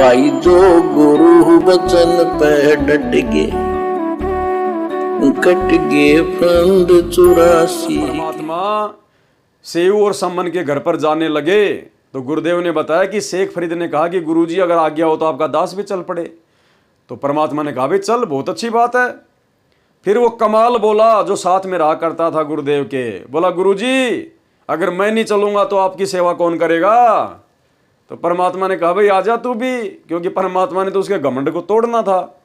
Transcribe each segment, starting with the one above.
भाई जो गुरु वचन पे डट गे, कट गे फंद 84। परमात्मा सेऊ और सम्मन के घर पर जाने लगे तो गुरुदेव ने बताया कि शेख फरीद ने कहा कि गुरुजी अगर आज्ञा हो तो आपका दास भी चल पड़े। तो परमात्मा ने कहा भाई चल, बहुत अच्छी बात है। फिर वो कमाल बोला जो साथ में रहा करता था गुरुदेव के, बोला गुरुजी अगर मैं नहीं चलूंगा तो आपकी सेवा कौन करेगा। तो परमात्मा ने कहा भाई आजा तू भी, क्योंकि परमात्मा ने तो उसके घमंड को तोड़ना था,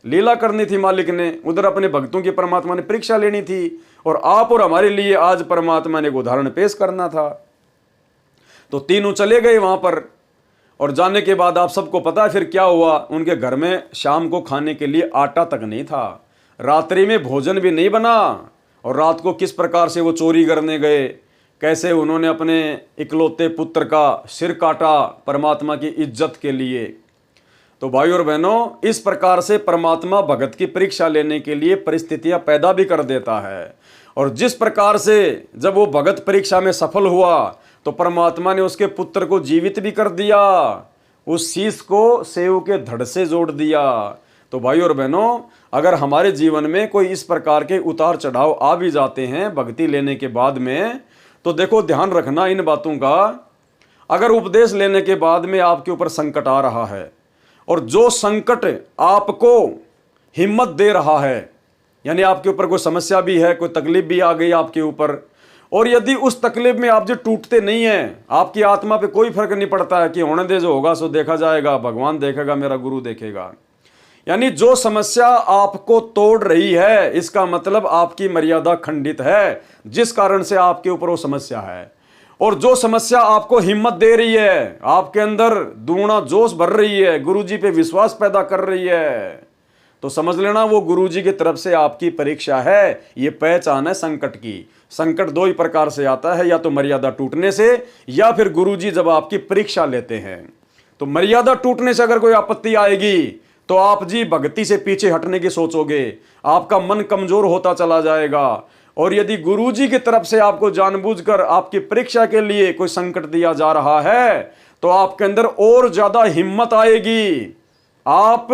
लीला करनी थी मालिक ने, उधर अपने भक्तों की परमात्मा ने परीक्षा लेनी थी, और आप और हमारे लिए आज परमात्मा ने एक उदाहरण पेश करना था। तो तीनों चले गए वहां पर, और जाने के बाद आप सबको पता है फिर क्या हुआ। उनके घर में शाम को खाने के लिए आटा तक नहीं था, रात्रि में भोजन भी नहीं बना, और रात को किस प्रकार से वो चोरी करने गए, कैसे उन्होंने अपने इकलौते पुत्र का सिर काटा परमात्मा की इज्जत के लिए। तो भाई और बहनों, इस प्रकार से परमात्मा भगत की परीक्षा लेने के लिए परिस्थितियां पैदा भी कर देता है। और जिस प्रकार से जब वो भगत परीक्षा में सफल हुआ तो परमात्मा ने उसके पुत्र को जीवित भी कर दिया, उस शीश को सेव के धड़ से जोड़ दिया। तो भाई और बहनों, अगर हमारे जीवन में कोई इस प्रकार के उतार चढ़ाव आ भी जाते हैं भक्ति लेने के बाद में, तो देखो ध्यान रखना इन बातों का। अगर उपदेश लेने के बाद में आपके ऊपर संकट आ रहा है, और जो संकट आपको हिम्मत दे रहा है, यानी आपके ऊपर कोई समस्या भी है, कोई तकलीफ भी आ गई आपके ऊपर, और यदि उस तकलीफ में आप जो टूटते नहीं हैं, आपकी आत्मा पे कोई फर्क नहीं पड़ता है कि होने दे, जो होगा सो देखा जाएगा, भगवान देखेगा, मेरा गुरु देखेगा, यानी जो समस्या आपको तोड़ रही है, इसका मतलब आपकी मर्यादा खंडित है, जिस कारण से आपके ऊपर वो समस्या है। और जो समस्या आपको हिम्मत दे रही है, आपके अंदर दुगना जोश भर रही है, गुरुजी पे विश्वास पैदा कर रही है, तो समझ लेना वो गुरुजी की तरफ से आपकी परीक्षा है। ये पहचान है संकट की। संकट दो ही प्रकार से आता है, या तो मर्यादा टूटने से, या फिर गुरुजी जब आपकी परीक्षा लेते हैं। तो मर्यादा टूटने से अगर कोई आपत्ति आएगी तो आप जी भक्ति से पीछे हटने की सोचोगे, आपका मन कमजोर होता चला जाएगा। और यदि गुरुजी की तरफ से आपको जानबूझकर आपकी परीक्षा के लिए कोई संकट दिया जा रहा है, तो आपके अंदर और ज्यादा हिम्मत आएगी, आप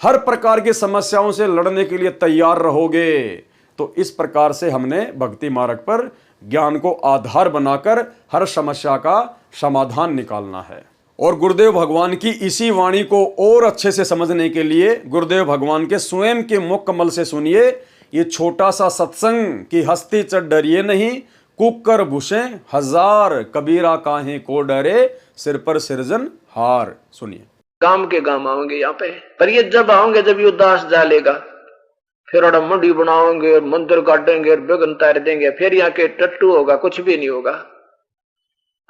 हर प्रकार की समस्याओं से लड़ने के लिए तैयार रहोगे। तो इस प्रकार से हमने भक्ति मार्ग पर ज्ञान को आधार बनाकर हर समस्या का समाधान निकालना है। और गुरुदेव भगवान की इसी वाणी को और अच्छे से समझने के लिए गुरुदेव भगवान के स्वयं के मुख कमल से सुनिए ये छोटा सा सत्संग कि हस्ती चढ़ डरिए नहीं, कुकर भूसे हजार, कबीरा काहे को डरे, सिर पर सिरजन हार। सुनिए। गांव के गांव आओगे यहाँ पे, पर ये जब आओगे जब ये उदास डालेगा, फिर और मंडी बनाओगे, मंदिर काटेंगे, बेगन तार देंगे, फिर यहाँ के टट्टू होगा, कुछ भी नहीं होगा।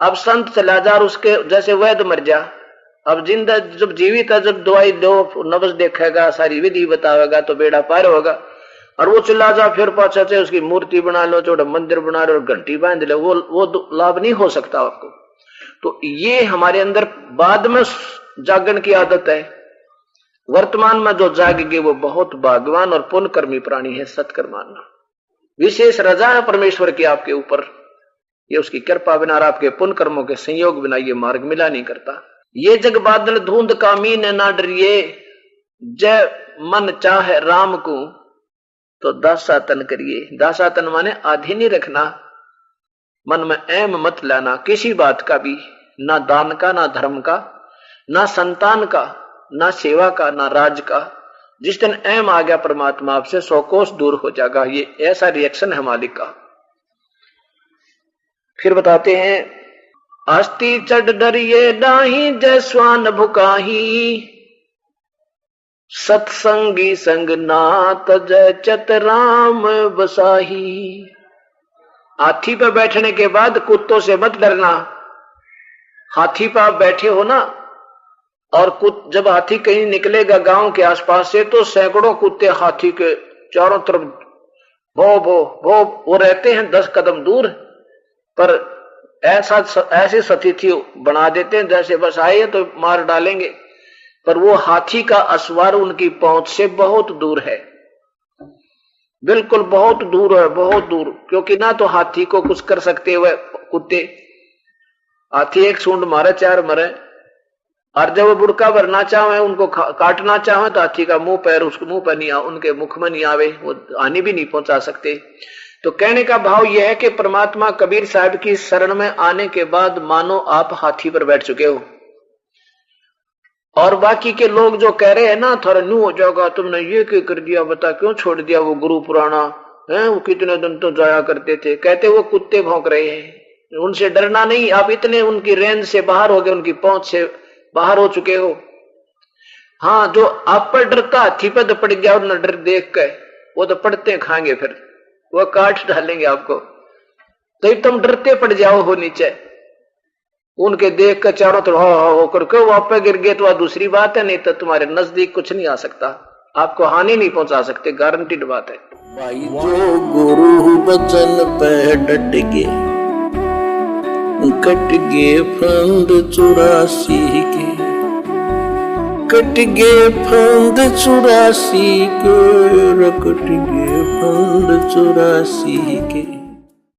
अब संत चला जा, उसके जैसे वैद्य मर जा। अब जिंदा जब जीवित है, जब दवाई दो, नब्ज देखेगा, सारी विधि बतावेगा, तो बेड़ा पार होगा। और वो चला जा फिर पाछा से उसकी मूर्ति बना लो, छोटा मंदिर बना लो और घंटी बांध लो, वो लाभ नहीं हो सकता आपको। तो ये हमारे अंदर बाद में जागरण की आदत है। वर्तमान में जो जागेंगे वो बहुत भाग्यवान और पुण्यकर्मी प्राणी है। सत्कर्म मानना विशेष रजा है परमेश्वर की आपके ऊपर, ये उसकी कृपा बिना और आपके पुण्य कर्मों के संयोग बिना ये मार्ग मिला नहीं करता। ये जग बादल धुंध का मीन ना डरिए, जय मन चाहे राम को तो दासातन करिए। दासातन माने आधी नहीं रखना, मन में ऐम मत लाना किसी बात का भी, ना दान का, ना धर्म का, ना संतान का, ना सेवा का, ना राज का। जिस दिन ऐम आ गया परमात्मा आपसे 100 कोस दूर हो जाएगा। ये ऐसा रिएक्शन है मालिक का। फिर बताते हैं, अस्ति चढ़ डरिए डाही, जय स्वान भुकाही, सत्संगी संग नाथ, जय चत राम बसाही। हाथी पर बैठने के बाद कुत्तों से मत डरना। हाथी पर आप बैठे हो ना, और जब हाथी कहीं निकलेगा गांव के आसपास से, तो सैकड़ों कुत्ते हाथी के चारों तरफ भो भो भो वो रहते हैं 10 कदम दूर, पर ऐसी स्थिति बना देते हैं जैसे बस आए तो मार डालेंगे, पर वो हाथी का असवार उनकी पहुंच से बहुत दूर है, बिल्कुल बहुत दूर है, बहुत दूर। क्योंकि ना तो हाथी को कुछ कर सकते हुए कुत्ते, हाथी एक सूंड मारे 4 मरे, और जब वो बुड़का भरना चाहे, उनको काटना चाहे, तो हाथी का मुंह पैर उसके मुंह पर नहीं, उनके मुख में नहीं आवे, वो हानि भी नहीं पहुंचा सकते। तो कहने का भाव यह है कि परमात्मा कबीर साहब की शरण में आने के बाद मानो आप हाथी पर बैठ चुके हो, और बाकी के लोग जो कह रहे हैं ना थोड़ा न्यू हो जाएगा, तुमने ये क्यों कर दिया, बता क्यों छोड़ दिया वो गुरु पुराना है, वो कितने दिन तो जाया करते थे, कहते वो कुत्ते भौंक रहे हैं, उनसे डरना नहीं, आप इतने उनकी रेंज से बाहर हो गए, उनकी पहुंच से बाहर हो चुके हो। हाँ, जो आप पर डरता हाथी पर पड़ गया और न डर देख के, वो तो पड़ते खाएंगे, फिर वो काट डालेंगे आपको, तो तुम डरते पड़ जाओ हो नीचे, उनके देख कर चारों तरफ होकर के वो आप पे गिर गए तो वह दूसरी बात है, नहीं तो तुम्हारे नजदीक कुछ नहीं आ सकता, आपको हानि नहीं पहुंचा सकते, गारंटीड बात है। भाई जो गुरु बचन पे डट गए, कट गए फंद 84 के, कट गए फंद 84 के, कट गए फंद 84 के।